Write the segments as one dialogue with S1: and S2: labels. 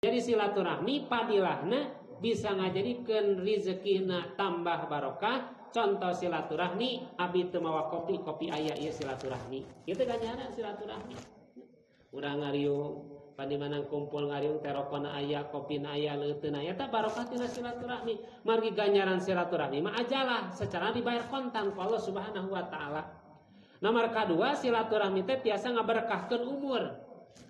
S1: Jadi silaturahmi padilahna bisa ngajadikeun rezekina tambah barokah. Contoh silaturahmi abdi teu mawa kopi aya ieu silaturahmi. Kitu ganjaran silaturahmi. Urang ngariung padi manang kumpul ngariung terokona aya kopina aya leuteuna aya teh barokah tina silaturahmi. Margi ganjaran silaturahmi mah ajalah secara dibayar kontan ku Allah Subhanahu wa taala. Nomor kadua silaturahmi teh tiasa ngaberkahkeun umur.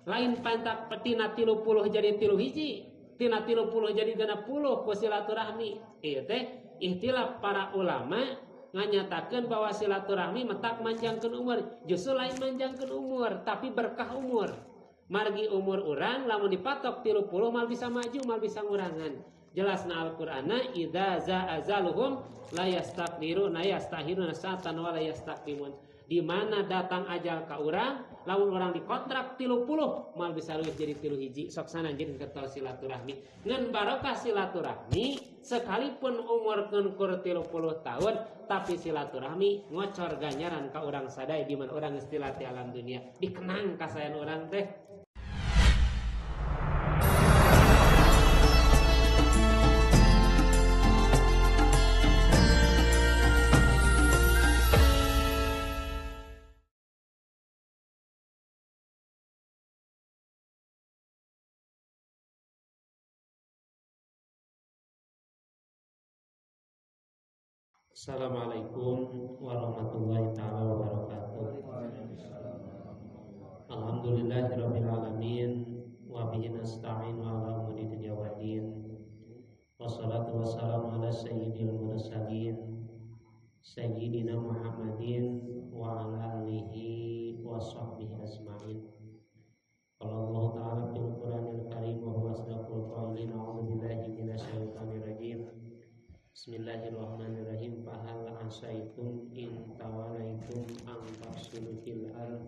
S1: Lain pantak tina 30 jadi 3 hiji, tina 30 jadi 60 ku silaturahmi. Ieu teh ikhtilaf para ulama nganyatakeun bahwa silaturahmi metak manjangkeun umur. Justru lain manjangkeun umur, tapi berkah umur. Margi umur urang lamun dipatok 30 mal bisa maju, mal bisa ngurangan. Jelasna Al-Qur'ana idza za'azaluhum la yastaqdiruna yastahiruna sa'atan wa la yastaqdimun. Di mana datang ajal ka urang, lamun urang dikontrak 30 mal bisa leuwih jadi 3 hiji. Sok sananjeun ketol silaturahmi. Ngan barokah silaturahmi sekalipun umurkeun kur 30 tahun, tapi silaturahmi ngocor ganjaran ka urang sadaya di mana urang geus dilatih alam dunia. Dikenang kasayan urang teh. Assalamualaikum warahmatullahi taala wabarakatuh. Alhamdulillahirabbil alamin wa bihi nasta'in ala umuri dunya waddin. Wassalatu wassalamu ala sayyidil mursalin sayyidina Muhammadin wa ala alihi wa sahbihi ajmain. Qala Allah ta'ala fil Qur'anil Karim wa huwa asdaqul qailin. A'udzu billahi minasyaitonir rajim. Bismillahirrahmanirrahim. Fahal asaitum in tawalaitum an tafsilu fil ard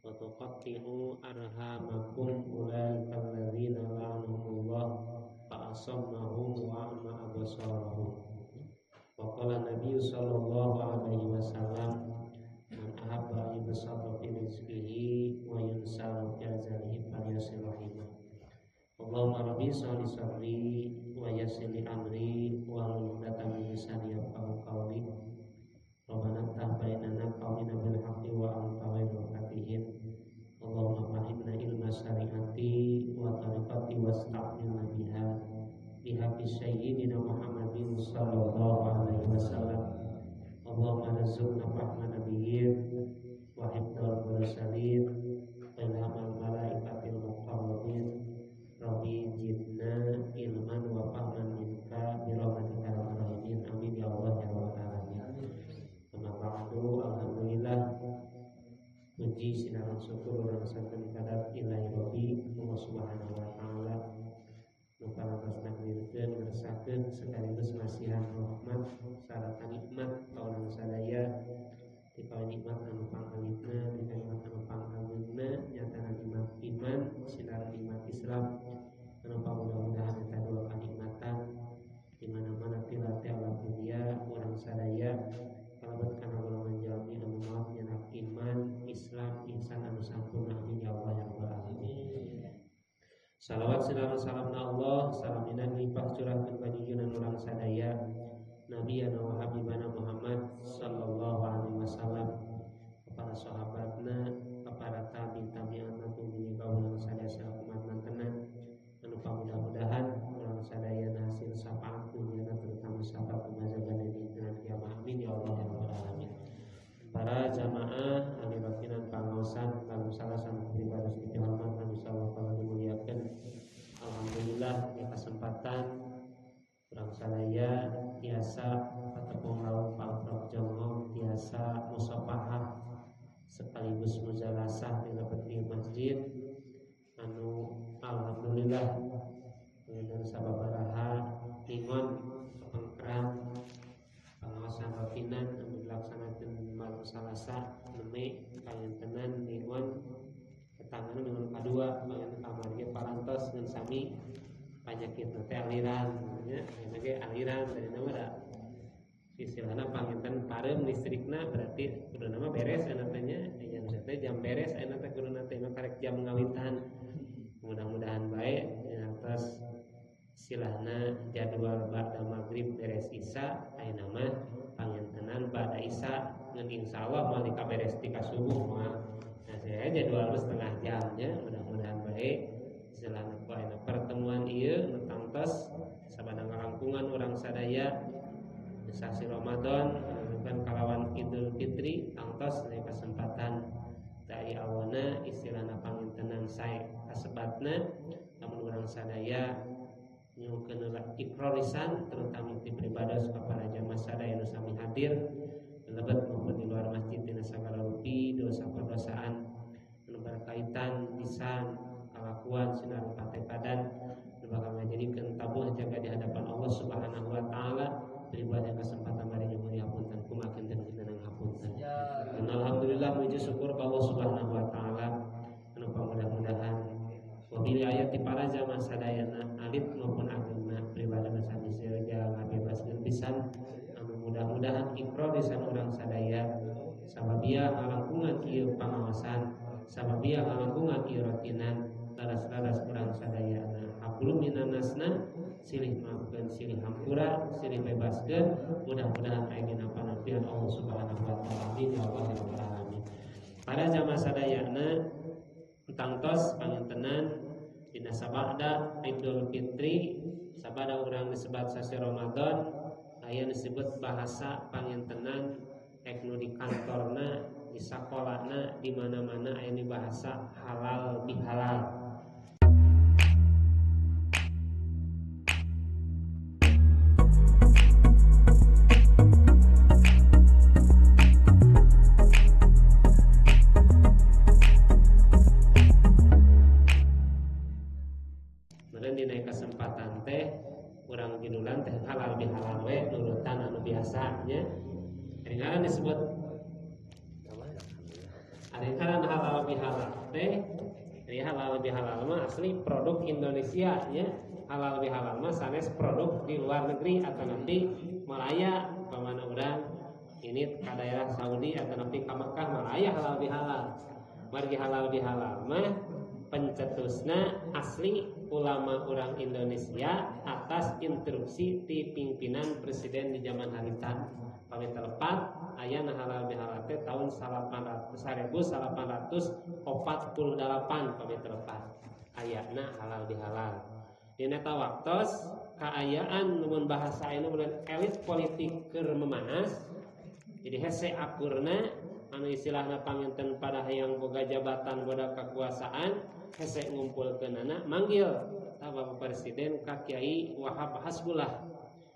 S1: wa tuqatti'u arhamakum ulaika alladzina la'anahumullah fa asammahum wa a'ma absarahum. Wa qala Nabi sallallahu alaihi wasallam man ahabba yubsata fi rizqihi wa yunsara fi azalihi falyasil rahimah. Allahumma rabbi sholli sabri wa yassir li amri wa hlul min lisani yafqahu qawli. Rabbana iftah bainana qawlina bil haqqi wa anta khairul fatihin. Allahumma fahimna ilma syari'ati wa tariqati wasta'milna biha bihaqqi sayyidina Muhammadin sallallahu alaihi wasallam. Allahumma rizqna fahma nabiyyin wa hifdzal mursalin wa ilhamal malaikatil muqarrabin. Rabbi jidna ilman wa fahman minka birahmatika ya arhamar rahimin. Amin ya Allah ya rabbal alamin. Amma ba'du, alhamdulillah puji sinaran syukur urang sakeun kadat ilahi rabbi Allah subhanahu wa ta'ala nu parantos nagdikeun ngeresakeun sekaligus masihan rahmat sarta nikmat ka urang sadaya. Di kau nikmat anu pangalitna, di nikmat anu pangagungna, nyatana nikmat iman, sinar nikmat Islam. Anu mudah-mudahan eta dua kanikmatan di mana-mana tilate alam dunia urang sadaya kalebet kana golongan jalmi anu maaf nyenak iman, Islam, ihsan anu sampurna. Amin ya Allah ya rabbal alamin. Salawat salamna Allah salaminan limpah curahkeun ka junjungan urang sadaya Nabi wa Habibana Muhammad sallallahu alaihi wasallam, kepada sahabatna, kepada tabi'in tumuju ka urang sadaya sakumat mantenan anu mudah-mudahan urang sadaya hasil syafaat dunia terutama syafaat mazaban dinten kiamat. Amin ya Allah ya rabbal alamin. Para jamaah anu rakinan pangaosan kanu salasan pribadi dihormat anu sallallahu alaihi dimuliakeun. Alhamdulillah di kesempatan urang sadaya biasa patepung lawan Pak Jongong biasa musafahah sekaligus mujalasah di lebeti masjid anu alhamdulillah dengan sababaraha ingon pengkeran pengawasan rutinan anu dilaksanakeun malam Salasa Mei kayantenan ingon ketangan dengan kadua bagian kamar ge parantos ngan sami penyakit teh aliran nya ge aliran dari nama istilahna panginten pareum listrikna berarti kudu nama beres anu teh nya jam beres anu teh kudu teh karek jam ngawitan. Mudah-mudahan baik atas istilahna jadwal ba'da maghrib beres isya ayeuna mah pangentenan ba'da isya ngan insyaallah moal dikaberes ti ka subuh mah. Nah saya jadwal setengah jamnya mudah-mudahan baik istilahna poena pertemuan ieu nu tangtos sabada ngalangkungan urang sadaya sasi Ramadan kan kalawan Idul Fitri tangtos dina kesempatan dari awana istilahna pangintenan sae kasebatna lamun urang sadaya nyukeun ikrorisan terutama ti beribadah ka para jamaah sadaya nu sami hadir lebet maupun di luar masjid dina sagala rupi dosa perdosaan anu berkaitan pisan kalakuan sinar patekadan nu bakal ngajadikeun tabuh jaga di hadapan Allah Subhanahu wa taala beribadah kesempatan mari nyuhun hapunten kumakin dan kita nang hapunten. Dan alhamdulillah puji syukur ka Allah Subhanahu wa taala anu pamudah-mudahan wabil ayat ti para jamaah sadayana alit maupun agungna beribadah sami sirega ngabebaskeun pisan anu mudah-mudahan ikrar lisan urang sadaya sababia ngalangkungan ieu pangaosan sababia ngalangkungan ieu ratinan laras-laras urang sadayana hablum minannasna silih maafkeun silih hampura silih bebaskeun mudah-mudahan aya dina panampian Allah Subhanahu wa taala amin ya rabbal alamin. Para jamaah sadayana tangtos pangintenan dina sabada Idul Fitri sabada urang disebat sasi Ramadan aya disebut bahasa pangintenan ek nu di kantorna di sakolana di mana-mana aya ni bahasa halal bihalal. Kesempatan teh urang judullan teh halal bihalal we nurutan anu biasanya ringan disebut ringan halal bihalal teh halal bihalal mah asli produk Indonesia nya halal bihalal mah sanes produk di luar negeri atau nanti Malaya pamana urang ini ka daerah Saudi atau nanti ka Makkah Malaya halal bihalal margi halal bihalal mah pencetusna asli ulama orang Indonesia atas instruksi ti pimpinan presiden di zaman harita pami telepat aya halal bihalal teh tahun 1848 pami telepat ayana halal bihalal dina eta waktos kaayaan mun bahasa anu elit politik keur memanas jadi hese akurna anu istilahna panginten pada hayang boga jabatan boga kekuasaan hese ngumpulkeunana manggil Bapak Presiden ka Kiai Wahab Hasbullah.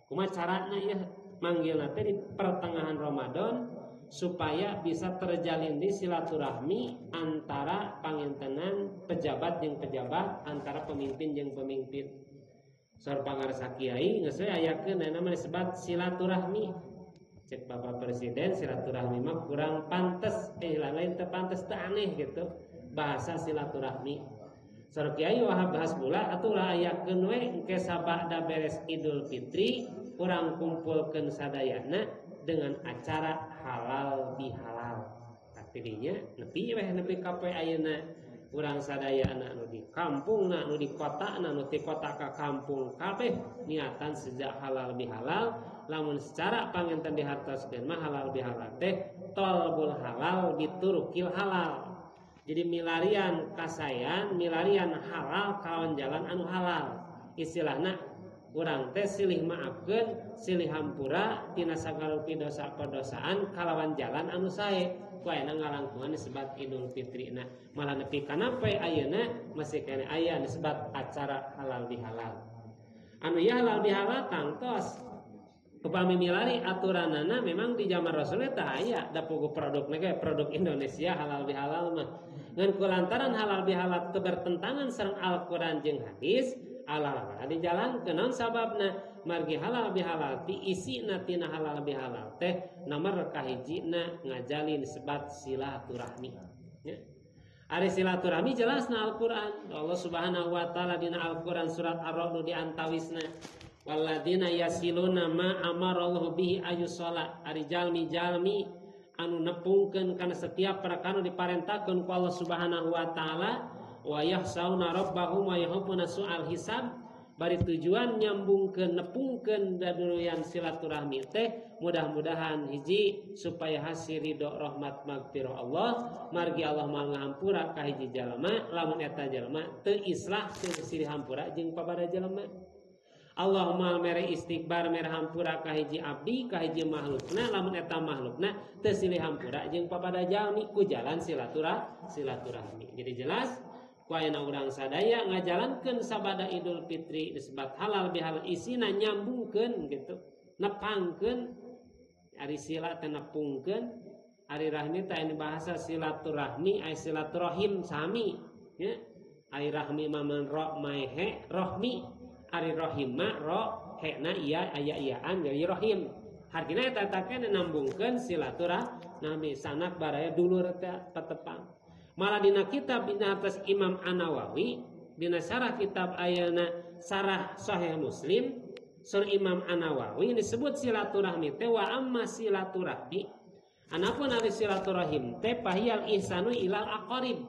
S1: Kumaha carana ieu manggilna teh di pertengahan Ramadan supaya bisa terjalin di silaturahmi antara pangintenan pejabat jeung pejabat antara pemimpin jeung pemimpin. Saur pangarsa kiai geus we ayakeun nama disebut silaturahmi. Cek Bapak Presiden silaturahmi mah kurang pantes lain teu pantes teu aneh gitu. Bahasa silaturahmi. Saur Kiai Wahab Hasbullah atulah ayakeun we engke sabada beres Idul Fitri urang kumpulkeun sadayana dengan acara halal bihalal. Artinya nepi ka poe ayeuna urang sadayana nu di kampungna nu di kotana nu ti kota ka kampung kabeh niatan sejak halal bihalal lamun secara panginten dihartoskeun mah halal bihalal teh tolbul halal biturukil halal. Jadi milarian kasayan, milarian halal kawan jalan anu halal. Istilahna urang teh silih maafkeun, silih hampura tina sagarupi dosa perdosaan kalawan jalan anu sae. Ku ayeuna ngalangkungan disebut Idul Fitri. Nah, malah nepi kana poe ayeuna masih kene aya disebut acara halal bihalal. Anu ya halal bihalal tangtos upami milari aturanana memang di zaman Rasul teh aya da puguh produkna ge produk Indonesia halal bihalal mah. Ngan kulantaran halal bihalal teu bertentangan sareng Al-Qur'an jeung hadis, halal dijalankeun naon sababna? Margi halal bihalal ti isina tina halal bihalal teh nomor kahijina ngajalin sebat silaturahmi. Ya. Ari silaturahmi jelasna Al-Qur'an. Allah Subhanahu wa taala dina Al-Qur'an surat Ar-Ra'd di antawisna walladzina yasiluna ma amarallahu bihi ayusala ari jalmi-jalmi anu nepungkeun kana setiap perkara diparentahkeun ku Allah Subhanahu wa taala wa yahsauna rabbahum wa yahfuna su'al hisab bari tujuan nyambungkeun nepungkeun daduluyan silaturahmi teh mudah-mudahan hiji supaya hasil ridho rahmat magfirah Allah margi Allah moal ngahampura ka hiji jalema lamun eta jalema teu islah teu silih hampura jeung pabada jalema. Allahumma mere istighbar mere hampura ka hiji abdi ka hiji makhlukna lamun eta makhlukna teu silih hampura jeung pabada jalmi ku jalan silaturahmi. Jadi jelas ku ayeuna urang sadaya ngajalankeun sabada Idul Fitri disebut halal bihal isina nyambungkeun gitu. Nepangkeun ari sila teh nepungkeun ari rahmi teh ini bahasa silaturahmi ai silaturahim sami ya. Ari rahmi maman ro maehe rohmi ari rohim ma ro hena iya aya iyaan jadi rohim. Hartina eta teh nambungkeun silaturahmi sanak baraya dulur teh patepang. Malah dina kitab dina atas Imam An-Nawawi dina sarah kitab ayeuna sarah Sahih Muslim sur Imam An-Nawawi disebut silaturahmi teh wa amma silaturahmi anapun ari silaturahim teh pahiyal ihsanu ilal aqarib.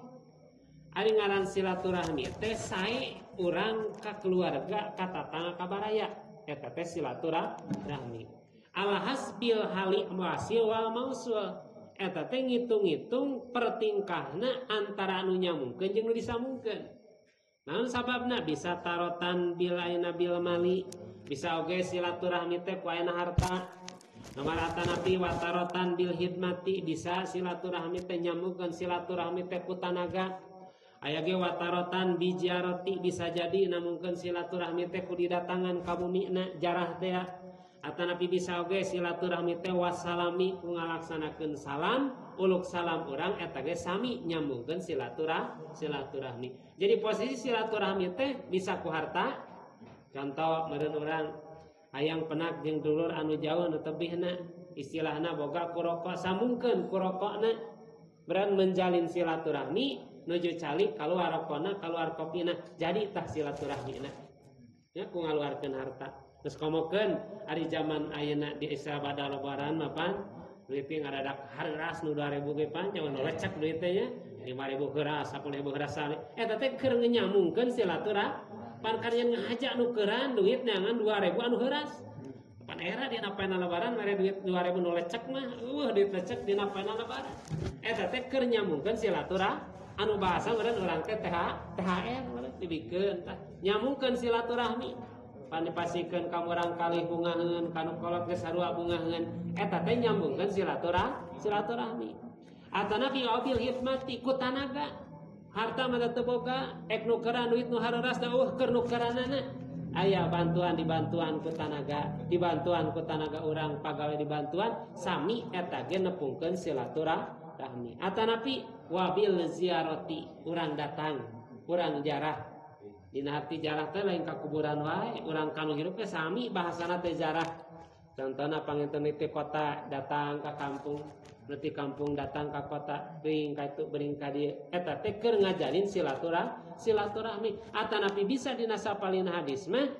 S1: Ari ngaran silaturahmi teh sae urang ka keluarga ka tatangga ka baraya eta teh silaturahmi. Ala hasbil hali wasil wal mausul eta teh ngitung-ngitung pertingkahna antara anu nyamungkeun jeung nu disamungkeun. Naon sababna bisa tarotan bil aina bil mali, bisa oge silaturahmi teh ku ayeuna harta. Nomor atanapi watarotan bil hidmati bisa silaturahmi teh nyambungkeun silaturahmi teh ku tanaga. Aya ge watarotan bijarati bisa jadi namungkeun silaturahmi teh ku didatangan ka bumina jarah teh. Atanapi bisa oge silaturahmi teh wasalami ku ngalaksanakeun salam uluk salam urang eta ge sami nyambungkeun silaturahmi. Jadi posisi silaturahmi teh bisa ku harta. Contoh meureun urang hayang penak jeung dulur anu jauh nu tebihna istilahna boga ku rokok sambungkeun ku rokokna beran menjalin silaturahmi nuju calik kaluar rokona kaluar kopina jadi tah silaturahmina ya ku ngaluarkeun harta. Terus komokeun ari zaman ayeuna di sabada lebaran mapan duit teh ngadadak hareras nu 2000 ge pan nyawa nu lecek duit teh nya 5000 heuras 10000 heuras sale eta teh keur nyambungkeun silaturahmi pan karyan ngajak nukeran duit neangan 2000 anu heuras pan era dina paena lebaran mere duit 2000 nu lecek mah duit lecek dina paena lebaran eta teh keur nyambungkeun silaturahmi anu bahasa meureun urang teh THR dibikeun tah nyambungkeun silaturahmi pan dipasikeun ka urang kalih bungaheun kanu kolot geus sarua bungaheun eta teh nyambungkeun silaturahmi atana fi abil hikmati ku tanaga harta mah teu boga ek nukeran duit nu hareras da keur nukeranana aya bantuan dibantuan ku tanaga urang pagawe dibantuan sami eta ge nepungkeun silaturahmi atanapi wabil ziarati urang datang urang jarah dina hati jarah teh lain ka kuburan wae urang kanu hirup teh sami bahasana teh jarah. Contohna panginten teh kota datang ka kampung berarti kampung datang ka kota beuing ka itu beuing ka dieu eta teh keur ngajalin silaturahmi atanapi bisa dina sapalina hadis mah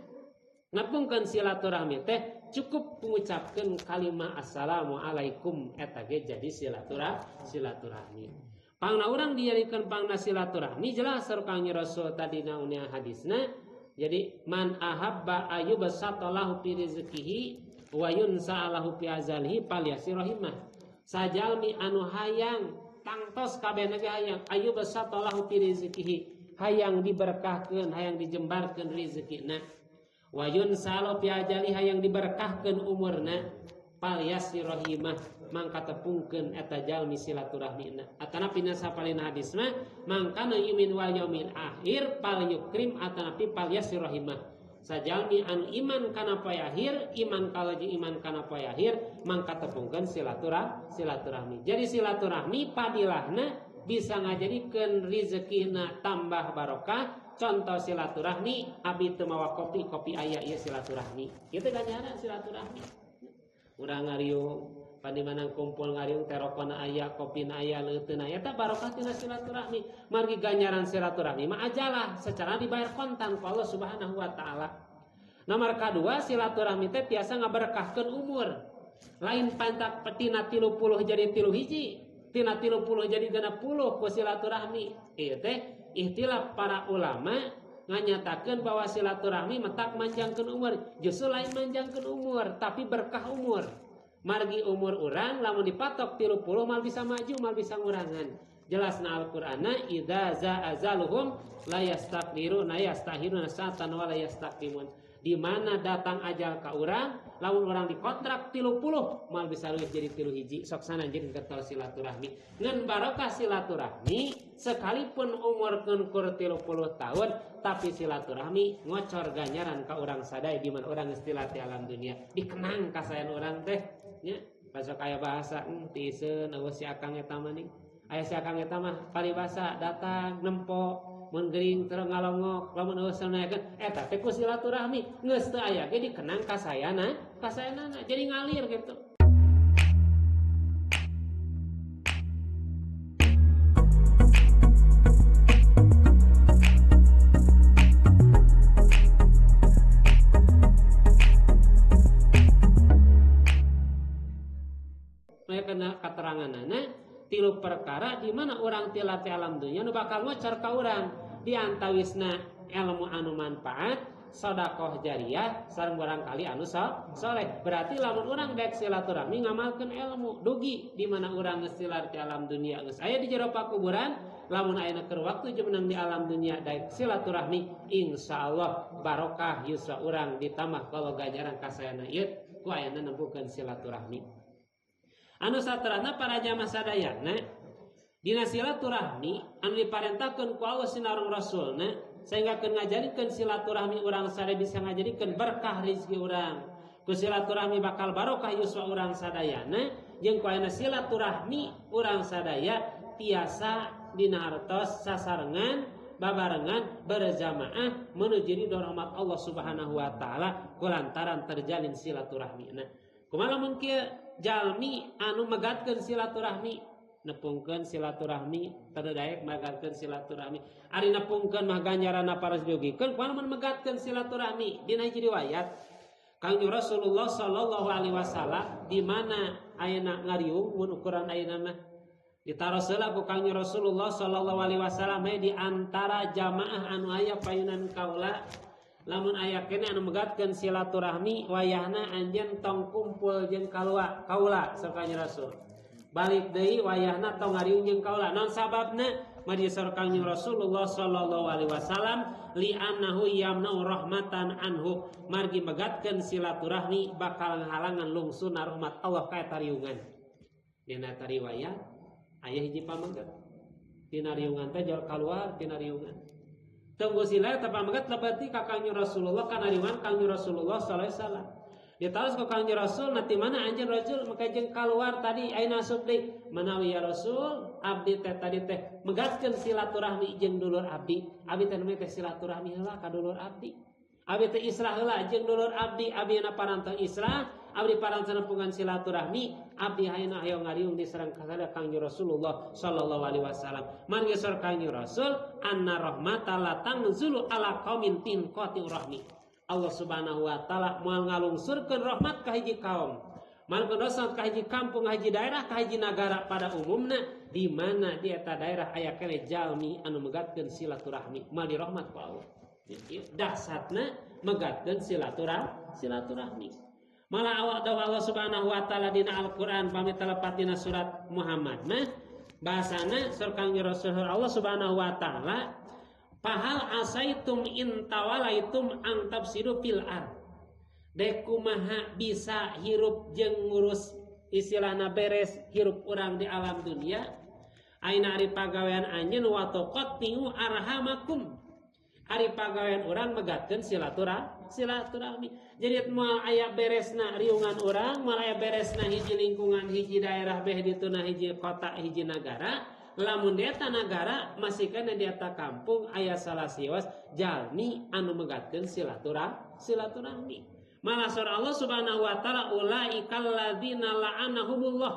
S1: ngapungkeun silaturahmi teh cukup mengucapkeun kalimat assalamualaikum eta ge jadi silaturahmi. Pangna urang dijadikeun pangna silaturahmi jelas sareng Rasul tadi naunnya hadisna. Jadi man ahabba ayyubsatallahu fi rizqihi wa yunsa'alahu fi azalihi falyasirahimah. Sajalmi anu hayang tangtos kabehna ge hayang ayyubsatallahu fi rizqihi hayang diberkahkeun hayang dijembarkeun rezekina. Wa yunsa'alahu fi azalihi hayang diberkahkeun umurna falyasirahimah mangka tepungkeun eta jalmi silaturahmina. Atanapi sapalina hadis mah mangkana yumin wal yaumil akhir fal yukrim atanapi fal yasirahimah. Sajalmi anu iman kana poe akhir iman kalaji iman kana poe akhir mangka tepungkeun silaturahmi. Jadi silaturahmi padilahna bisa ngajadikeun rezekina tambah barokah. Contoh silaturahmi abdi teu mawa kopi aya ieu silaturahmi. Kitu ganjaran silaturahmi. Urang ngariung pandimanang kumpul ngariung terokona aya kopina aya leuteun aya teh barokah tina silaturahmi margi ganjaran silaturahmi mah ajalah secara dibayar kontan ku Allah Subhanahu wa taala. Nomor kadua silaturahmi teh tiasa ngaberkahkeun umur lain pantak tina 30 jadi 3 hiji tina 30 jadi 60 ku silaturahmi ieu teh ihtilaf para ulama nganyatakeun bahwa silaturahmi metak manjangkeun umur. Justru lain manjangkeun umur, tapi berkah umur. Margi umur urang lamun dipatok 30 mal bisa maju, mal bisa ngurangan. Jelasna Al-Qur'anna idza za'azaluhum la yastaqdiruna yastahiruna sa'atan wa la yastaqdimun. Di mana datang ajal ka urang, lamun urang dikontrak 30 mal bisa leuwih jadi 3 hiji. Sok sananjeun kertos silaturahmi. Ngan barokah silaturahmi sekalipun umurkeun kur 30 tahun, tapi silaturahmi ngocor ganjaran ka urang sadaya di mana urang geus tilati alam dunia. Dikenang kasayan urang teh nya. Pasok aya bahasa tieun eueuh si akang eta mah ning. Aya si akang eta mah paribasa datang nempo mun geuring teu ngalongok lamun eueuh saneakeun eta teh ku silaturahmi geus teu aya ge dikenang kasayanana jadi ngalir gitu. Kena kateranganana tilu perkara di mana orang tilati alam dunia nu bakal ngocor ka urang di antawisna ilmu anu manfaat, sedekah jariyah sareng barangkali anu saleh. Berarti lamun urang dek silaturahmi ngamalkeun ilmu dugi di mana urang geus tilati alam dunia geus aya di jero pakuburan, lamun ayeuna keur waktu jeunang di alam dunia dek silaturahmi insyaallah barokah yusra urang ditambah kalau ganjaran kasayana ieu ku ayeuna nempukeun silaturahmi. Anu saterana para jamaah sadayana dina silaturahmi anu diparentahkeun ku Allah sinareng Rasulna sehingga keun ngajarikeun silaturahmi urang sadaya bisa ngajarikeun berkah rezeki urang. Ku silaturahmi bakal barokah yuswa urang sadayana jeung ku ayeuna silaturahmi urang sadaya tiasa dina hartos sasarengan babarengan berjamaah menuju ridho rahmat Allah Subhanahu wa taala kulantaran terjalin silaturahmina. Kumaha mun kieu jalmi anu megatkeun silaturahmi nepungkeun silaturahmi teu daek megatkeun silaturahmi ari nepungkeun mah ganjaranna paras diugikeun kumaha mun megatkeun silaturahmi dina hiji riwayat Kangjeng Rasulullah sallallahu alaihi wasallam di mana ayeuna ngariung mun ukuran ayeuna mah ditaros heula ku Kangjeng Rasulullah sallallahu alaihi wasallam di antara jamaah anu aya payunan kaula. Lamun aya kene anu megatkeun silaturahmi wayahna anjeun tong kumpul jeung kaula sareng Rasul. Balik deui wayahna tong ngariung jeung kaula. Naon sababna? Mari sareng Kanjeng Rasulullah sallallahu alaihi wasallam li annahu yamna'u rahmatan anhu. Margi megatkeun silaturahmi bakal ngahalangan lungsuna rahmat Allah ka eta riungan. Dina eta riwayat aya hiji pamangkat. Dina riungan teh jor kaluar tina riungan. Tunggu sila tapamagat lebati ka Kangjeng Rasulullah kana riwan Kangjeng Rasulullah sallallahu alaihi wasallam. Ditaros ka Kangjeng Rasul nanti mana anjeun Rasul maka jeung kaluar tadi ayeuna asup deui menawi ya Rasul abdi teh tadi teh megatkeun silaturahmi jeung dulur abdi. Abdi teh nemeh teh silaturahmi heula ka dulur abdi. Abdi teh islah heula jeung dulur abdi, abdina parantang islah, abdi parantang nempungan silaturahmi, abdi ayeuna hayang ngariung di sareng kasada Kangjeng Rasulullah sallallahu alaihi wasallam. Margi sor Kangjeng Rasul anna rahmata la tanzulu ala qaumin tinqati rahmi. Allah Subhanahu wa taala moal ngalungsurkeun rahmat ka hiji kaum. Malkeun dosa ka hiji kampung, hiji daerah, ka hiji nagara pada umumna di mana di eta daerah aya keneh jalmi anu megatkeun silaturahmi, mal di rahmat ku Allah. Dasatna megatkeun silaturahmi. Malah Allah Subhanahu wa taala dina Al-Qur'an pamit telepat dina surat Muhammad mah bahasana surkang Rasul Allah Subhanahu wa taala fahal asaitum in tawalaitum an tafsidu fil ard. Dek kumaha bisa hirup jeung ngurus istilahna beres hirup urang di alam dunia. Aina ari pagawean anjeun wa taqattiu arhamakum. Ari pagawean urang megatkeun silaturahmi. Jadi moal aya beresna riungan urang, moal aya beresna hiji lingkungan, hiji daerah beh dituna hiji kota, hiji nagara. Lamun di eta nagara masih kana di eta kampung aya salah siwas jalmi anu megatkeun silaturahmi. Malah surah Allah Subhanahu wa taala ulaikal ladzina la'anahumullah.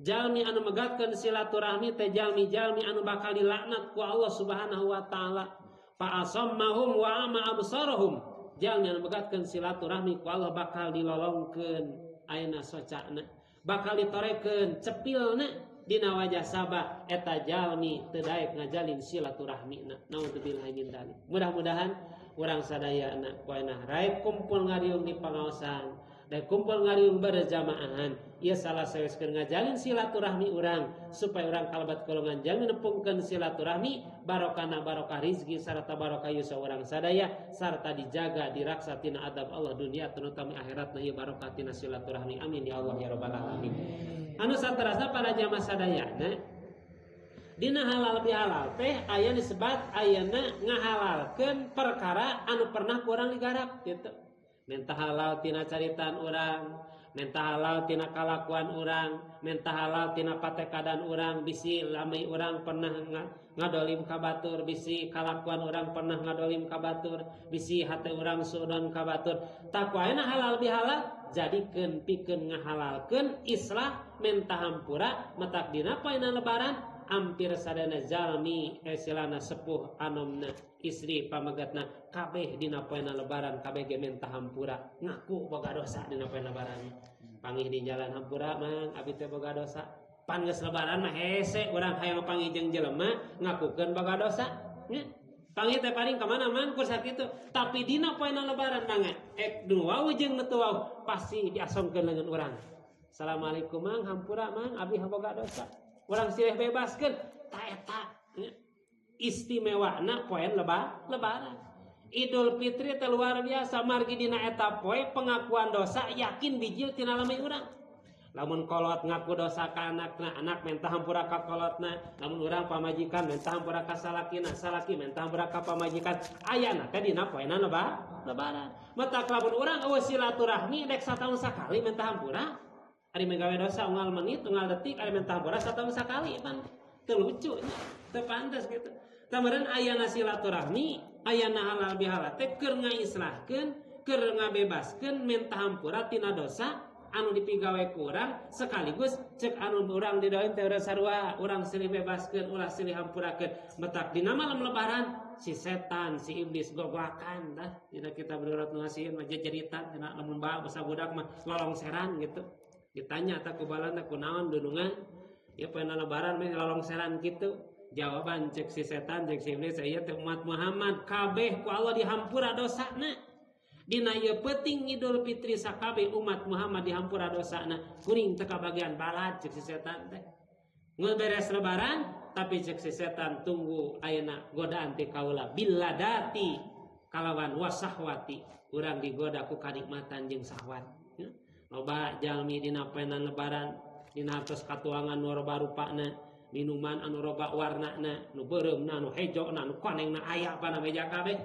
S1: Jalmi anu megatkeun silaturahmi teh jalmi-jalmi anu bakal dilaknat ku Allah Subhanahu wa taala. Fa asammahum wa ama absarahum. Jalmi anu megatkeun silaturahmi ku Allah bakal dilolongkeun ayeuna socana, bakal ditorekeun cepilna dina wajah sabab eta jalmi teu daek ngajalin silaturahmina. Naudzubillahi min dzalik. Mudah-mudahan urang sadayana poena raek kumpul ngariung di pangaosan dan kumpul ngariung berjamaahan ieu salah saeueuskeun ngajalin silaturahmi urang supaya urang kalabat golongan jami nepungkeun silaturahmi barokahna barokah rizki sarta barokah yusa urang sadaya sarta dijaga diraksa tina adab Allah dunia terutama akhiratna ieu barokah tina silaturahmi amin ya Allah ya rabbal alamin. Anu saterasna para jamaah sadayana dina halal bihalal teh aya disebut ayana ngahalalkeun perkara anu pernah kurang digarap gitu. Menta halal tina caritaan urang, menta halal tina kalakuan urang, menta halal tina patekadan urang, bisi lami urang pernah ngadolim ka batur, bisi kalakuan urang pernah ngadolim ka batur, bisi hate urang suudon ka batur. Takuaena halal bihalal jadikeun pikeun ngahalalkeun islah menta hampura matak dina poena lebaran hampir sadana jalmi silana sepuh anomna istri pamagatna kabeh dina poena lebaran kabeh ge menta hampura ngaku boga dosa dina poena lebaran. Pangih di jalan hampura mang abi teh boga dosa. Pan geus lebaran mah hese urang hayang pangih jeung jelema ngakukeun boga dosa. Nya pangih teh paling ka mana mang ku sakitu. Tapi dina poena lebaran mangga ek dua jeung teu wau pasti diasongkeun leungeun urang. Assalamualaikum mang hampura mang abi boga dosa. Orang silih bebaskeun ta eta istimewana poe lebaran. Idul Fitri teh luar biasa margi dina eta poe pengakuan dosa yakin bijil tina lamai urang. Lamun kolot ngaku dosa ka anakna, anak menta hampura ka kolotna. Lamun urang pamajikan menta hampura ka salakina, salaki menta hampura ka pamajikan. Ayana teh dina poena lebaran. Matak lamun urang eueuh silaturahmi dek sataun sakali menta hampura. Ari megawe dosa unggal menit, unggal detik, ari menta hampura sataun sakali pan. Teu lucu, teu pantes gitu. Kamarin ayana silaturahmi, ayana halal bihalal teh keur ngaislahkeun, keur ngabebaskeun menta hampura tina dosa anu dipigawe ku urang sekaligus cek anu urang didoain teh urang sarua, urang silih bebaskeun, ulah silih hampurakeun. Matak dina malam lebaran si setan, si iblis goglakan dah. Tidak kita berurat ngasihin mah cerita cenah lamun bae basa budak mah lolongseran gitu. Ditanya tak kubalana kunaon dunungan ya poena lebaran mah lolongseran kitu. Jawaban cek si setan cek si iblis aya teh umat Muhammad kabeh ku Allah dihampura dosana. Dina ieu peuting Idul Fitri sakabeh umat Muhammad dihampura dosana. Kuring teu kabagian balad cek si setan teh. Ngeberes lebaran tapi cek si setan tunggu ayeuna godaan ti kaula billadati kalawan wasahwati urang digoda ku kanikmatan jeung sahwat. Loba jalmi dina poena lebaran dina tos katuangan nu roba rupana minuman anu roba warnana nu beureumna nu hejona nu konengna aya pana meja kabeh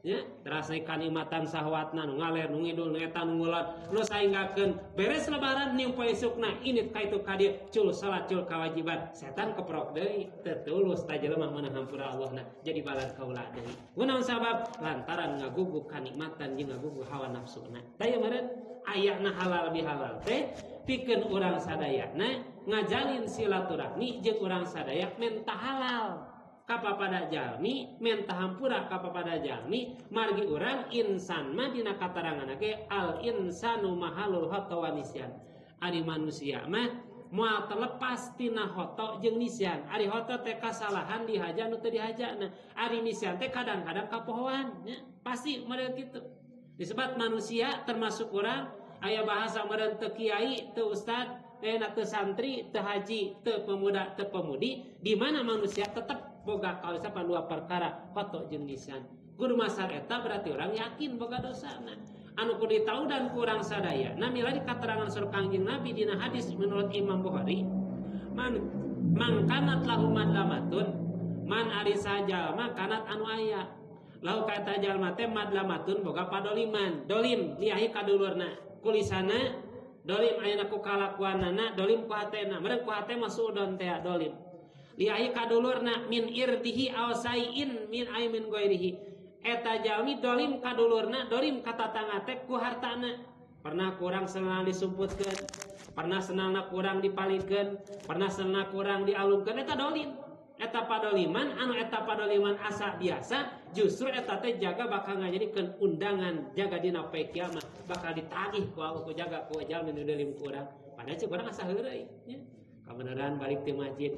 S1: nya terasa kanikmatan sahwatna nu ngaler nu ngidul nu eta nu ngulon nu sainggakeun beres lebaran ning poe esukna init kaitu ka dieu cul salat cul kawajiban setan keprok deui teu tulus ta jelema meunang hampura Allahna jadi balad kaula deui kunaon sabab lantaran ngaguguk kanikmatan jeung ngaguguk hawa nafsuna tah ieu meureun ayana halal bihalal teh pikeun urang sadayana ngajalin silaturahmi jeung urang sadaya menta halal kapapada jalmi menta hampura kapapada jalmi margi urang insan mah dina katarangan ge al insanu mahalul khata wa nisyan ari manusia mah moal terlepas tina hoto jeung nisyan ari hoto teh kasalahan dihaja nu teu dihajana ari nisyan teh kadang-kadang kapohoan nya pasti meureun kitu disebut manusia termasuk urang aya bahasa meureun teu kiai teu ustad teu santri teu haji teu pemuda teu pemudi di mana manusia tetap boga kaulisapan dua perkara hoto jeung nisyan kudu masar eta berarti urang yakin boga dosana anu kudu ditahu dan kurang sadaya na milari katerangan surah Kangjeng Nabi dina hadis menurut Imam Bukhari man kanat lahu madlamatun man ari sajalma kanat anu aya lahu kata jalma teh madlamatun boga padoliman dolim liahi kadulurna kulisana dolim ayeuna ku kalakuanana dolim ku hatena meureun ku hate mah suudon teh dolim liahi kadulurna min irdihi aw saiin min aimin ghairihi eta jalmi dolim kadulurna dolim ka tatangga teh ku hartana pernah kurang senang disumputkeun pernah senangna kurang dipalikeun pernah senangna kurang dialungkeun eta dolim eta padoliman anu eta padoliman asa biasa justru eta teh jaga bakal ngajadikeun undangan jaga dina poe kiamat bakal ditagih ku Allah ku jaga ku jalmi nu dolim ku urang padahal cek urang asa heureuy nya Kebenaran balik ti masjid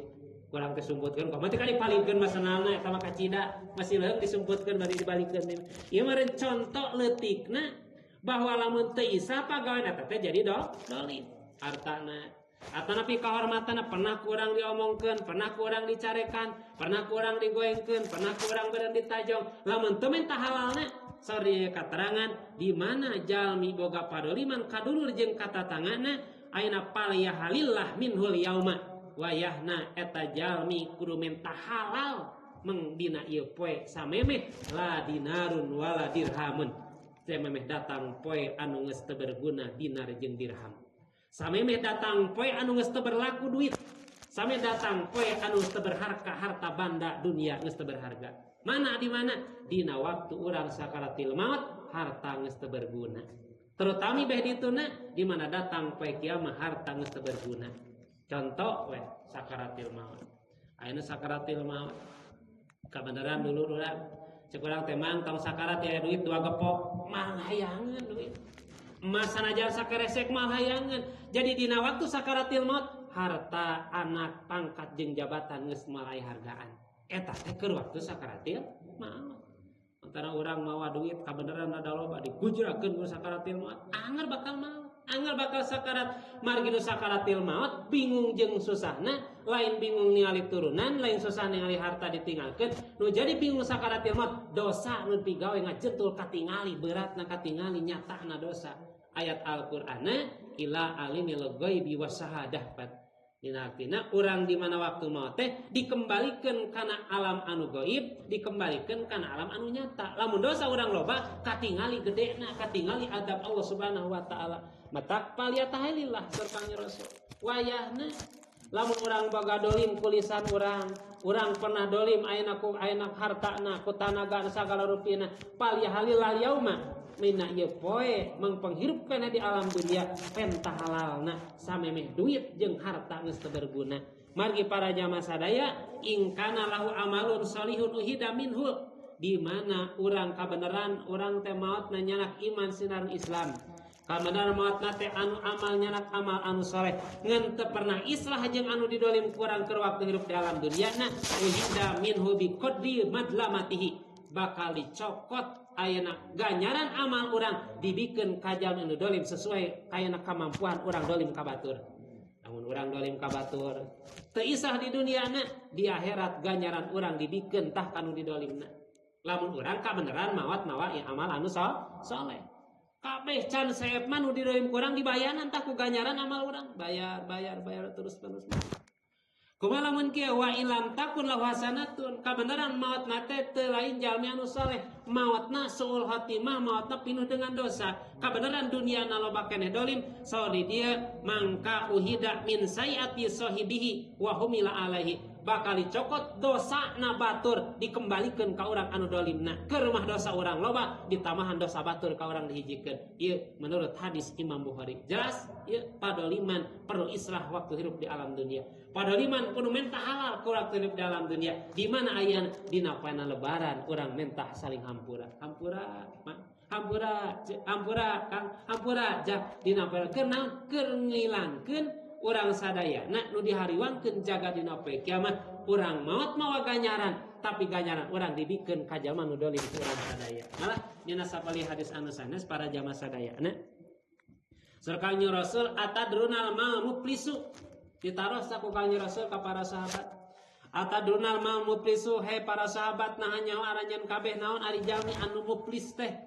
S1: kurang disumputkeun komo teh kali palingkeun masanana eta mah kacida masih leuh disumputkeun bari dibalikeun. Ieu mah contoh leutikna bahwa lamun teu isa pagawean eta teh jadi dolim hartana. Atau napi kehormatanna pernah kurang diomongkeun, pernah kurang dicarekan, pernah kurang digoengkeun, pernah kurang beureun ditajong. Lamun teu menta halalna, sorry katerangan di mana jalmi boga padoliman kadulur jeung katatanganna ayeuna palaya halillah minhul yauma wayahna eta jalmi kudu menta halal mengdina ieu poe samemeh la dinarun wala dirhamun. Samemeh datang poe anu geus teu berguna dinar jeung dirham. Samemeh datang poe anu geus teu berlaku duit. Samemeh datang poe anu geus teu berharga harta banda dunia geus teu berharga. Mana di mana? Dina waktu urang sakaratil maut harta geus teu berguna. Terutami beh dituna di mana datang poe kiamat harta geus teu berguna. Contoh we sakaratil maut. Ayeuna sakaratil maut. Kabeneran dulu urang cek urang teh mang tong sakarat ya duit 2 gepok mal hayangan duit. Emas sanajan sakeresek mal hayangan. Jadi dina waktu sakaratil maut harta anak pangkat jeung jabatan geus malai hargaan. Eta teh keur waktu sakaratil maut. Antara urang mawa duit kabeneran ada loba digujrakeun ku sakaratil maut. Anger bakal maut. Anger bakal sakarat margi nu sakaratil maut bingung jeung susahna, lain bingung ningali turunan, lain susah ningali harta ditinggalkeun. Nu jadi bingung sakaratil maut dosa nu pigawe ngajentul katingali beratna katingali nyatana dosa. Ayat Al-Qur'ana ila alimil ghaibi wasyahadah pat. Dina artina urang di mana waktu maut teh dikembalikeun kana alam anu gaib, dikembalikeun kana alam anu nyata. Lamun dosa urang loba katingali gedena, katingali adab Allah Subhanahu wa taala. Matak paliyatahilillah sareng Rasul. Wayahna lamun urang boga dolim kulisan urang pernah dolim ayeuna hartana, ku tanaga sagala rupina. Paliyahalillah yauma mina ieu poe mangpanghirupkeun di alam dunia penta halalna samemeh duit jeung harta geus teu berguna. Margi para jamaah sadaya ingkana lahu amalun salihun uhida minhu di mana urang kabeneran urang teh maot nyanak iman sinar Islam. Kabeneran maot teh anu amal nyanak amal anu saleh ngan teu pernah islah jeung anu didolim kurang keur waktu hirup di alam duniana uhida minhu bi qadri madlamatihi bakal dicokot ayeuna ganjaran amal urang dibikeun ka jalmi anu dolim sesuai ayeuna kamampuan urang dolim ka batur. Namun urang dolim ka batur teu isah di duniana, di akhirat ganjaran urang dibikeun tah kanu didolimna. Lamun urang kabeneran maot mawa amal anu saleh. Kabeh can saep mah nu didolim kurang dibayaran tah ku ganjaran amal urang, bayar terus. Kumaha lamun kieu wa ilam takun lahu hasanatun kabeneran maot nate teu lain jalmi anu saleh, maotna suul hatimah, maotna pinuh dengan dosa. Kabeneran duniana loba keneh dolim, sauri dia mangka uhida min sayati sahibihi wa humila alaihi. Bakal dicokot dosa na batur dikembalikeun ka urang anu dolimna. Keur mah dosa urang loba ditamahan dosa batur ka urang dihijikeun. Ieu menurut hadis Imam Bukhari. Jelas ieu padoliman perlu islah waktu hidup di alam dunia. Padoliman kudu menta halal ku waktu hidup di alam dunia. Di mana ayeuna dina poena lebaran urang menta saling hampura jak dina poe keur naon keur ngilangkeun urang sadayana nu dihariwangkeun jaga dina poe kiamat. Urang maot mawa ganjaran tapi ganjaran urang dibikeun ka jalma nu dolim ku urang sadaya. Malah nyana sapali hadis anu sanes para jamaah sadayana sareng Rasul atadrunal mal muflisu ditaros ku kanjeng Rasul ka para sahabat. Atadrunal mal muflisu he para sahabat nah nyawa aranjeun kabeh naon ari jalmi anu muflis teh.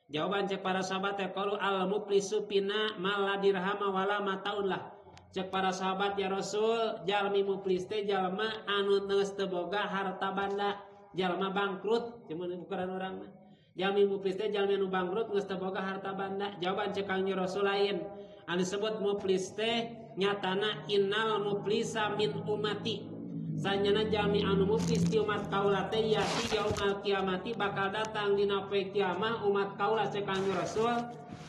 S1: Jawaban cek para sahabat teh qalu al muflisu pina mal la dirhama wala mataun lah. Cek para sahabat ya Rasul jalmi muflis teh jalma anu geus teu boga harta banda, jalma bangkrut cuman ukuran urang mah. Jalmi muflis teh jalmi anu bangkrut geus teu boga harta banda. Jawaban cek kanjeng Rasul lain. Anu disebut muflis teh nyatana innal muflisa min ummati. Sanyana jalmi anu muflis ti umat kaula teh yati yaumul kiamati bakal datang dina poe kiamah umat kaula cek kanjeng Rasul.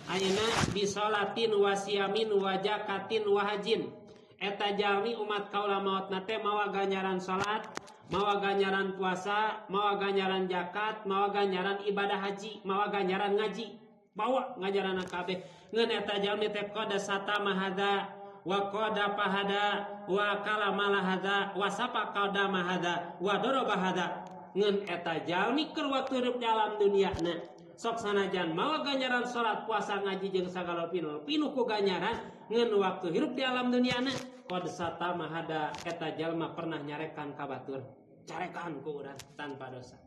S1: Ayeuna bisolatin wasiamin wajakatin wahajin. Eta jalmi umat kaula maotna teh mawa ganjaran salat, mawa ganjaran puasa, mawa ganjaran zakat, mawa ganjaran ibadah haji, mawa ganjaran ngaji, bawa ganjaran kabeh. Ngeun eta jalmi teh qada sata mahada wa qada pahada wa kalamala hada wa sapa qadama hada wa daraba hada ngeun eta jalmi keur waktu hirup di alam duniana sok sanajan mawa ganjaran salat puasa ngaji jeung sagala pinuh ku ganjaran ngeun waktu hirup di alam duniana qad satama hada eta jalma pernah nyarekan ka batur carekan ku urang tanpa dosa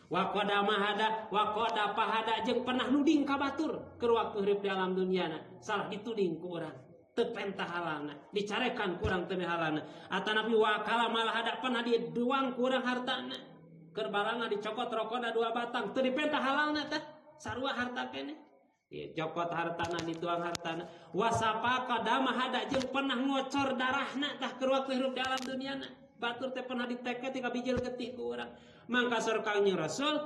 S1: wa qadama hada wa qada pahada jeung pernah nuding ka batur keur waktu hirup di alam duniana salah dituding ku urang teu pentah halalna dicarekan kurang teu halalna atanapi wa kala malah ada pernah diduang kurang hartana keur barangan dicokot rokona 2 batang teu dipentah halalna teh sarua harta keneh jokot hartana dituang hartana wasapa kadama hada jeung pernah ngocor darahna tah keur waktu hirup di alam duniana batur teh pernah diteket ti kabijil getih ku urang mangka sor Kangjeng Rasul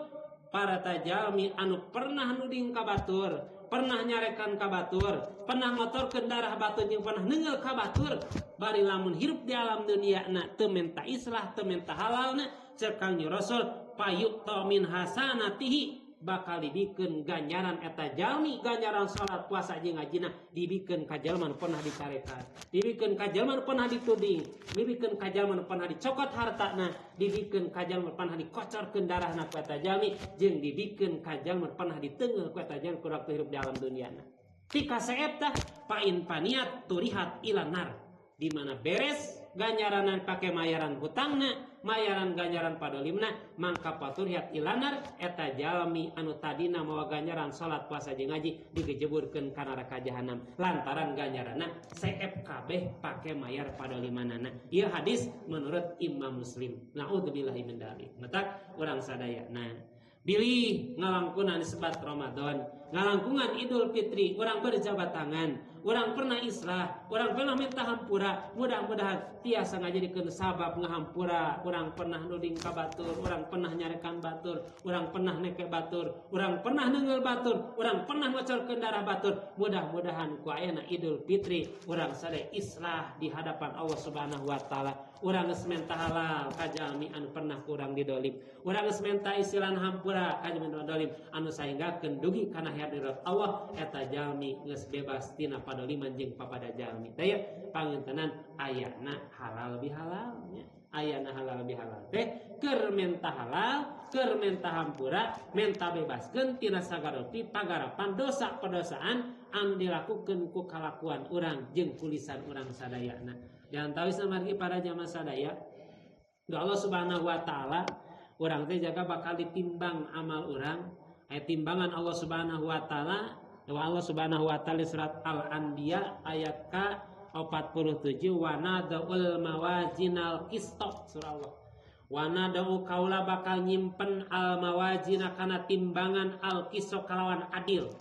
S1: para tajalmi anu pernah nuding ka batur pernah nyarekan ka batur, pernah ngotorkeun darah batur jeung pernah neungeul ka batur, bari lamun hirup di alam duniana teu menta islah, teu menta halalna, ceuk Kangjeng Rasul payuqta min hasanatihi bakal dibikeun ganjaran eta jalmi, ganjaran salat puasa jeung ngajina dibikeun ka jalma nu pernah dicarekan, dibikeun ka jalma nu pernah dituding, dibikeun ka jalma nu pernah dicokot hartana, dibikeun ka jalma nu pernah dikocorkeun darahna ku eta jalmi jeung dibikeun ka jalma nu pernah diteungeuh ku eta jalmi ku waktu hirup di alam duniana. Ti kasaeptah pain paniat turihat ilanar di mana beres ganjaranan pake mayaran hutangna, mayaran ganjaran padolimna, mangka paturihat ilanar eta jalmi anu tadina mawa ganjaran salat puasa jeung ngaji digejeburkeun ka neraka jahanam lantaran ganjaranna seep kabeh pake mayar padolimanana. Ieu hadis menurut Imam Muslim. Naudzubillahi min dzalik. Matak urang sadaya. Nah, bilih ngalangkunan sebat Ramadan, ngalangkungan Idul Fitri, urang berjabat tangan, urang pernah islah, urang pernah minta hampura, mudah-mudahan tiasa ngajadikeun sabab ngahampura, urang pernah nuding ka batur, urang pernah nyarekan batur, urang pernah neke batur, urang pernah neungeul batur, urang pernah ngocorkeun darah batur, mudah-mudahan ku ayeuna Idul Fitri urang sade islah di hadapan Allah Subhanahu wa taala. Urang geus menta halal ka jalmi anu pernah kurang didolim, urang geus menta isilan hampura ka jalmi dolim anu saenggakeun dugi kana hadirat Allah eta jalmi geus bebas tina padoliman jeung papada jalmi. Tah pangintenan ayana halal bihalal nya. Ayana halal bihalal teh keur menta halal, keur menta hampura, menta bebaskeun tina sagala pagarapan dosa-pedosaan anu dilakukeun ku kalakuan urang jeung kulisan urang sadayana. Jangan tahu samargi para jamaah sadaya, Allah Subhanahu wa taala urang teh jaga bakal ditimbang amal urang, timbangan Allah Subhanahu wa taala. Allah Subhanahu wa taala surat Al-Anbiya ayat ke-47 wa nadaul mawazinal qisṭa surah Allah. Wa nadau kaula bakal nyimpen al mawazina kana timbangan al qisṭa kalawan adil.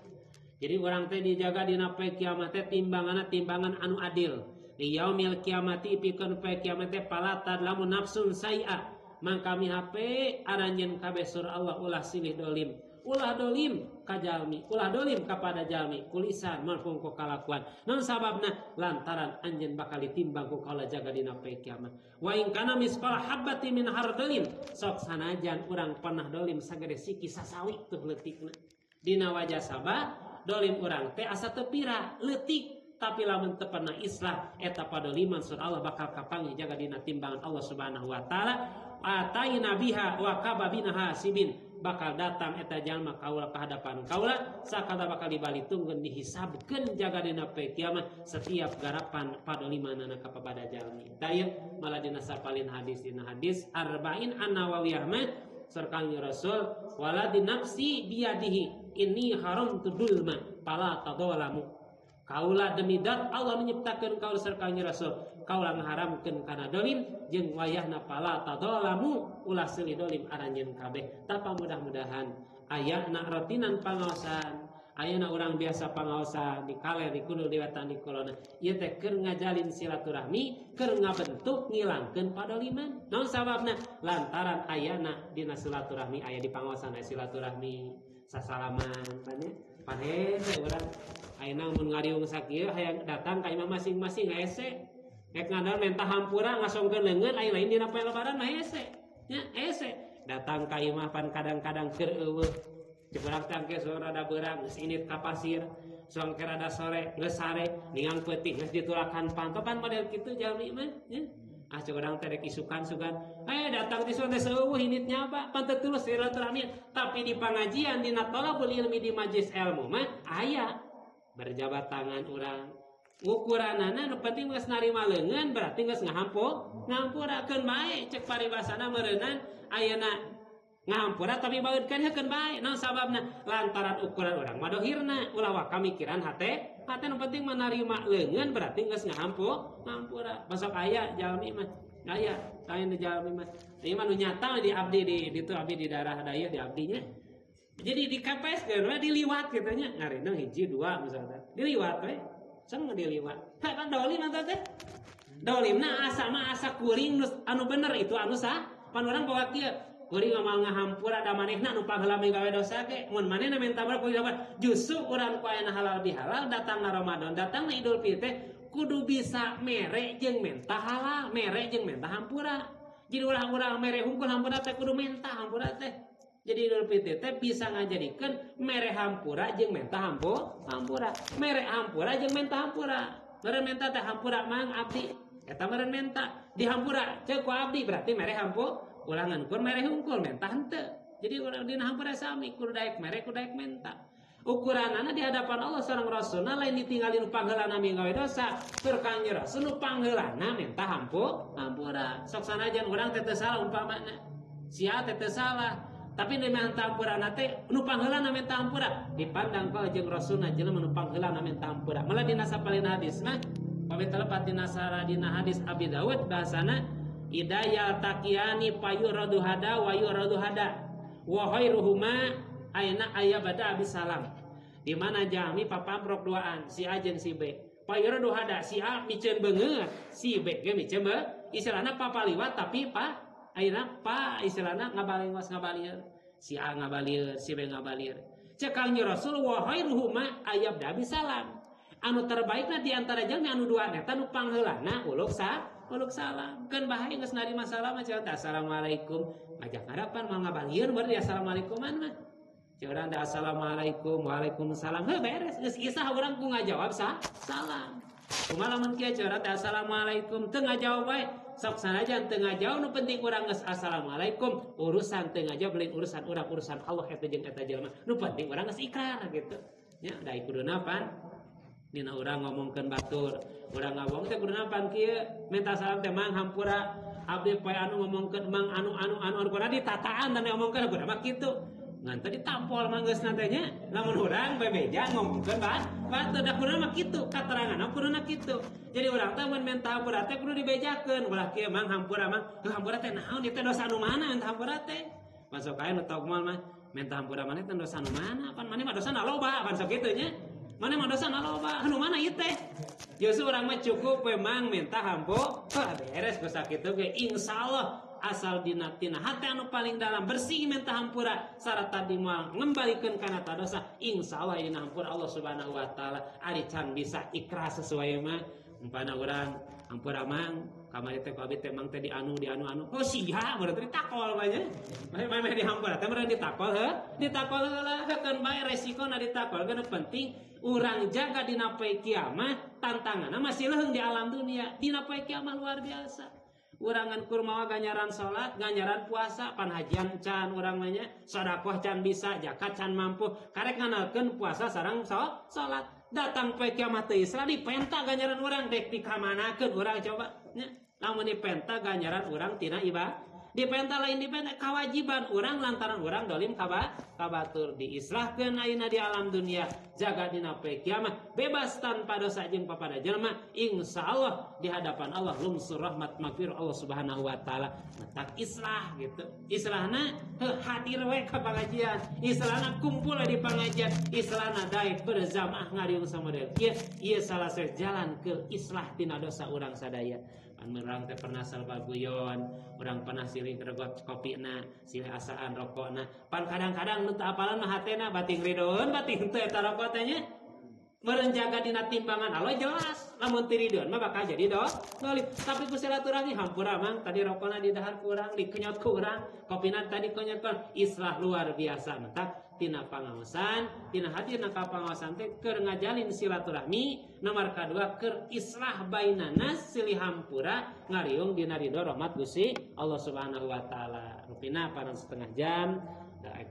S1: Jadi urang teh dijaga dina poe kiamat teh timbanganna timbangan anu adil. Di yaumil kiamati pikeun poe kiamat teh palatad lamun nafsun sai'a mangka mihape aranjeun kabeh surah Allah ulah silih dolim. Ulah dolim ka jalmi, ulah dolim kepada jalmi, kulisan maupun ku kalakuan. Naon sababna? Lantaran anjeun bakal ditimbang ku kaula jaga dina poe kiamat. Wa in kana misqala habbatin min hardalin, sok sanajan urang pernah dolim sagede siki sasawi teu leutikna. Dina wajah sabab dolim urang teh asa teu pira, leutik. Tapi lamun teu pernah islah eta padoliman surah Allah bakal kapanggih jaga dina timbangan Allah Subhanahu wa taala. Ataina biha wa kababina hasibin, bakal datang eta jalma kaula ka hadapan kaula sakala bakal dibalitungkeun dihisabkeun jaga dina poe kiamat setiap garapan padolimanana ka papada jalmi. Tah malah dina sapalin hadis dina hadis arba'in an-Nawawiyah mah sareng Rasul wala di nafsi biyadihi inni haramtu dulma fala tadalamu. Kaula demi dat Allah menyiptakeun kaula sareng Rasul kaula ngaharamkeun kana dolim jeung wayahna pala tadalamu ulah silih dolim aranjeun kabeh. Tapa mudah-mudahan ayana ratinan pangaosan, ayana urang biasa pangaosan di kaler di kudul di wetan di kolona ieu teh keur ngajalin silaturahmi, keur ngabentuk ngilangkeun padoliman. Naon sababna? Lantaran ayana dina silaturahmi aya di pangaosan aya silaturahmi sasalaman panhese urang ayeuna mun ngariung sakieu hayang datang ka imam masing-masing hese rek ngandal menta hampura ngasongkeun leungeun aya lain dina poe lebaran mah hese nya hese datang ka imam pan kadang-kadang keur eueuh ceuk urang teh geus rada beurang geus init ka pasir suang kerada sore geus sare ningang peuting geus ditulakan pantopan model kitu jalmi mah nya. Ah cek urang teh rek isukan sugan datang di suang teh seueuh hinitnya apa panteu tulus silaturahmi tapi di pangajian dina thalabul ilmi di majelis ilmu mah aya berjabat tangan urang ukuranana nu penting geus narima leungeun berarti geus ngahampurakeun bae cek paribasana meureunnan ayeuna ngahampura tapi baeudkeun heukeun bae naon sababna lantaran ukuran urang mah dohirna ulah wa kamikiran hate nu penting menerima leungeun berarti geus ngahampura masuk aya jalmi mah aya lain di jalmi mah ieu mah nu nyata di abdi di ditu abdi di daerah daya di abdinya jadi di KPS geus we diliwat kitu nya ngarinna hiji dua misalnya diliwat we seng diliwat kan dolim atuh teh dolimna asa mah asa kuring anu bener itu anu sah pan urang bawa kieu kuring ngomong ngahampura da manehna nu paheula gawe dosa ge mun manehna minta bar kudu dapat justru urang ku aya halal bihalal datang na Ramadan datang na Idul Fitri kudu bisa mere jeung menta halal mere jeung menta hampura jadi urang-urang mere hungkul hampura teh kudu menta hampura teh jadi Idul Fitri teh bisa ngajadikeun mere hampura jeung menta hampura mere hampura jeung menta hampura meureun menta teh hampura mang abdi eta meureun menta dihampura ceuk ku abdi berarti mere hampura ulangan kur mere hungkul menta henteu jadi urang dina hampura sami kudu daek mere kudu daek menta ukuranana di hadapan Allah sareng Rasulna lain ditinggali nu pangheulana gawe dosa tur Kangjeng Rasul nu pangheulana menta hampura sok sanajan urang teh teu salah umpamana sia teh teu salah tapi nu menta hampurana teh nu pangheulana menta hampura dipandang ka jeung Rasulna jelema nu pangheulana menta hampura malah dina sapalina hadis mah pamit telepat dina hadis Abi Dawud bahasana idaya taqiyani payuradu hada wa yuradu hada wa khairuhuma aina ayabada bisalam di mana jami papamrok duaan si A jeung si B payuradu hada si A miceun beungeut si B ge miceun istilahna papaliwat tapi ayeuna istilahna ngabalieur si A ngabalieur si B ngabalieur cek Kangjeng Rasul wa khairuhuma ayabda bisalam anu terbaikna di antara jalmi anu dua eta nu pangheulana uluk salam kan bahaya geus narima salam mah assalamualaikum ngajak harapan mah ngabalieun baru assalamualaikuman mah ceu urang da assalamualaikum waalaikumsalam heuh beres geus isah urang ku ngajawab salam kumaha lamun kieu ceu urang da assalamualaikum teu ngajawab bae sok sanajan teu ngajawab nu penting urang geus assalamualaikum urusan teu ngajawab lain urusan urang urusan Allah eta jeung eta jelema nu penting urang geus ikrar gitu nya da kuduna pan dina urang ngomongkeun batur urang ngomong teh kuduna pan kieu minta salam teh mang hampura abdi poe anu ngomongkeun mang anu kudu ditataan dan ngomongkeun kudu mah kitu ngan teh ditampol manggeusna teh nya lamun urang bebeja ngomongkeun batur da kudu mah kitu kateranganna kuduna kitu jadi urang teh mun minta hampura teh kudu dibejakeun ulah kieu mang hampura teh naon ieu teh dosa anu mana minta hampura teh masuk aya nu tau moal mah minta hampura maneh teh dosa anu mana pan maneh mah dosana loba pan sok kitu nya mana mah dosa naloba anu mana ieu teh justru urang mah cukup we mang minta hampura beres ku sakitu ge insyaallah asal dina hati anu paling dalam bersih minta hampura sarata moal ngembalikeun kana ta dosa insyaallah dina hampura Allah Subhanahu wa taala ari can bisa ikhlas sesuai mah umpana urang hampura mang kamari teh ku abdi teh mang teh di anu oh sia berarti ditakol banyak meh di hampura teh meureun ditakol heula heukeun bae resikona ditakol kan penting urang jaga dina poe kiamat tantanganna masih leuheung di alam dunia dina poe kiamat luar biasa urangan kurmawa ganjaran salat ganjaran puasa pan hajian can urang mah nya sedekah can bisa zakat can mampu karek nganalkeun puasa sareng salat datang poe kiamat teh Isra dipenta ganjaran urang dek dikamanakeun urang coba nya lamun dipenta ganjaran urang tina ibadah dipenta lain dipenta kewajiban urang lantaran urang dolim kabatur diislahkeun ayeuna di alam dunia jaga dina poe kiamat bebas tanpa dosa jeung papada jelema insyaallah di hadapan Allah lumsur rahmat magfirah Allah Subhanahu wa taala tak islah gitu islahna hadir we ka pangajian islahna kumpul di pangajian islahna daek berzamaah ngariung samodel ieu salah satu jalan ke islah tina dosa urang sadaya urang teh pernah salbaguyon urang pernah silih regot kopina silih asaan rokokna pan kadang-kadang nu teu apalan mah hatena bating ridoeun bating teu eta rokok teh nya meureun jaga dina timbangan Allah jelas lamun teu ridoeun mah bakal jadi dolim tapi ku silaturahmi hampura mang tadi rokokna di dahar ku urang dikenyot ku urang kopina tadi kenyot islah luar biasa mah tina pangaosan, tina hadirna ka pangaosan teh keur ngajalin silaturahmi, nomor kadua keur islah bainana silih hampura ngariung dina ridho rahmat Gusti Allah Subhanahu wa taala. Rupina paran setengah jam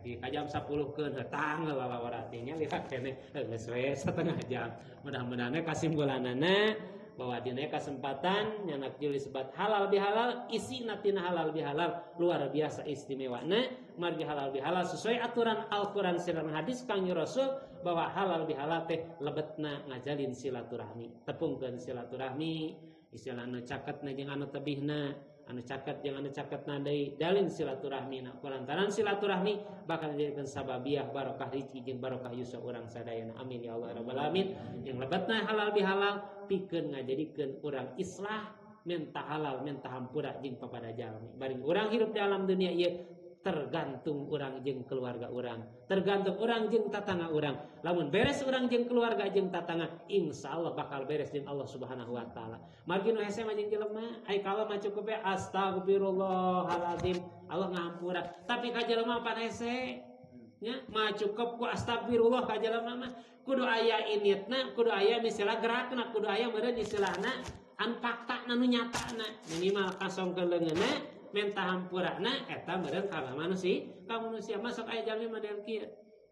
S1: di jam 10 keun hetang lalawaratinya lihat kene geus we setengah jam. Mudah-mudahan kasimpulanana bahwa dina kesempatan nyanak juli sebat halal bihalal isi natina halal bihalal luar biasa istimewana margi halal bihalal sesuai aturan Al-Quran sirang hadis Kangjeng Rasul bahwa halal bihalal teh lebetna ngajalin silaturahmi tepungkeun silaturahmi istilahna caketna jeung anu tebihna anu caket jeung anu caketna deui dalin silaturahmi kulantaran silaturahmi bakal dijadikan sababiah barokah rizki jeung barokah yusuf urang sadayana amin ya Allah rabbal alamin yang lebetna halal bihalal pikeun ngajadikeun urang islah menta halal menta hampura jeung papada jalmi bari urang hirup di alam dunia ieu tergantung urang jeung keluarga urang tergantung urang jeung tatangga urang lamun beres urang jeung keluarga jeung tatangga insyaallah bakal beres jeung Allah Subhanahu wa taala margi nu hese mah jeung jelema ai kala mah cukup ya astagfirullahalazim Allah ngahampura tapi ka jelema pan hese nya mah cukup ku astagfirullah ka jelema mah kudu aya initna kudu aya misalna gerakna kudu aya meureun istilahna an fakta nu nyatana minimal kasongkeun leungeunna menta hampurana eta meureun ka manusia masuk aya jalmi model kieu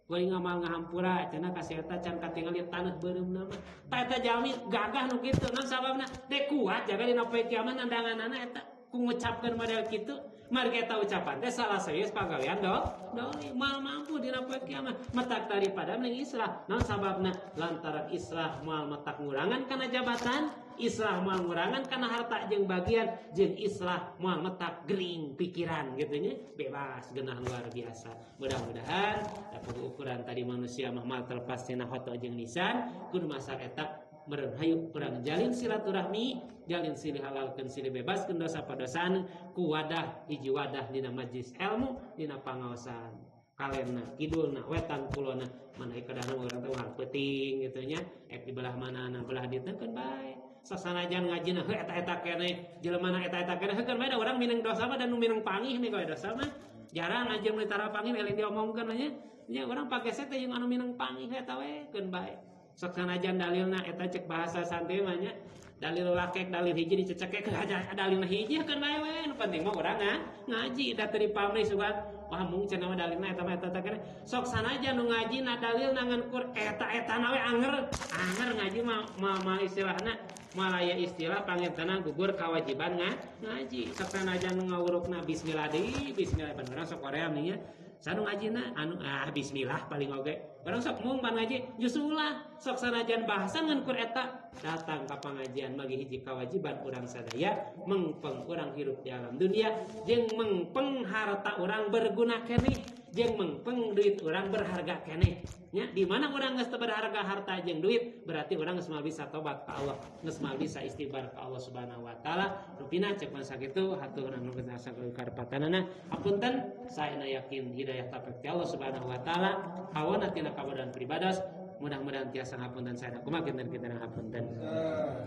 S1: geuing ngamal ngahampura cenah kasih eta can katingali taneuh beureumna mah ta eta jalmi gagah nu kitu naon sababna teh kuat jaga dina poe kiamat nandanganana eta ku ngucapkeun model kitu margi eta ucapan teh salah serius pagawean doli moal mampu dina poe kiamat matak daripada ning islah naon sababna lantaran islah moal matak ngurangan kana jabatan islah moal ngurangan kana harta jeung bagian jeung islah moal metak gering pikiran gitu nya bebas geunah luar biasa mudah-mudahan dapat ukuran tadi manusia mah mal terlepas tina hoto jeung lisan kudu masak eta meureun hayu urang jalin silaturahmi jalin silih halalkeun silih bebaskeun dosa-dosaan ku wadah hiji wadah dina majlis ilmu dina pangaosan kalena kidulna wetan kulona mana kadang urang teh hal penting gitu nya di belah manana belah dieu teh keun bae sasanajan ngajina heuh eta keneh jelema eta keneh heuh kan bae urang minang dosa mah dan nu minang pangih nih kalau dosa mah jarang aja mulai tara pangih elin diomongkeun nya urang pagese teh jeung anu minang pangih eta we keun bae sok sanajan dalilna eta cek bahasa santai mah nya dalil lakek dalil hiji diceceke ke dalilna hiji keun bae we nu penting mah urang ngaji da teu dipamrih sugan wah mung cenah mah dalilna eta keneh sok sanajan nu ngaji na dalil nangan kur eta we anger ngaji mah istilahna malaya istilah pangertana gugur kewajiban ngaji sok sanajan nu ngawurukna bismillah deui bismillah pan urang sok Korea nih ya sanu ngajina anu bismillah paling oge barang sok mung pan ngaji jusulah sok sanajan bahasan ngan kur eta datang ka pangajian bagi hiji kewajiban urang sadaya mengpeng urang hirup di alam dunia jeung mengpeng harta urang berguna keneh jeung mengpeng duit urang berharga keneh nya di mana urang geus teu berharga harta jeung duit berarti urang geus moal bisa tobat ka Allah geus moal bisa istighfar ka Allah Subhanahu wa taala rupina cek masa kitu hatur anu geus asa karepatanana hapunten saena yakin hidayah taufik ti Allah Subhanahu wa taala hawana tina kabodan pribadas mudah-mudahan tiasa ngapunten saya kumaha kita ngapunten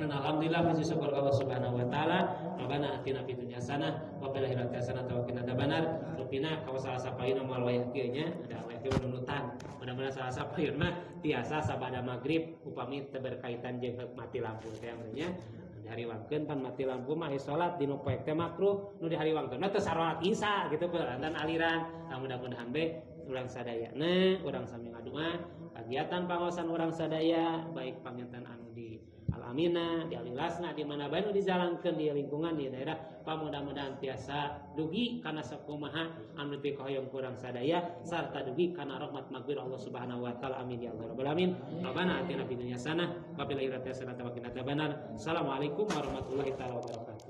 S1: dan alhamdulillah masih syukur Allah Subhanahu wa taala rabbana atina fid dunya hasanah wa fil akhirati hasanah wa qina adzabannar rupina ka salah sapaeuna moal wayah kieu nya ada wayah kieu nunutan mudah-mudahan salah sapaeuna mah tiasa sabada magrib upami teu berkaitan jeung mati lampu teh nya dihariwangkeun pan mati lampu mah salat dinu poek teh makruh nu dihariwangkeun teh salat isya gitu dan aliran mudah-mudahan be urang sadayana urang sami ngadua kegiatan pangaosan urang sadaya baik panginten anu di Al-Aminah, di Alilasna, di mana bae nu dijalankeun di lingkungan di daerah mudah-mudahan tiasa dugi kana sakumaha anu pikoyong urang sadaya sarta dugi kana rahmat maghfirah Allah Subhanahu wa taala amin ya rabbal alamin rabbana atina fid dunya hasanah wa fil akhirati hasanah wa qina adzabannar assalamualaikum warahmatullahi taala wabarakatuh.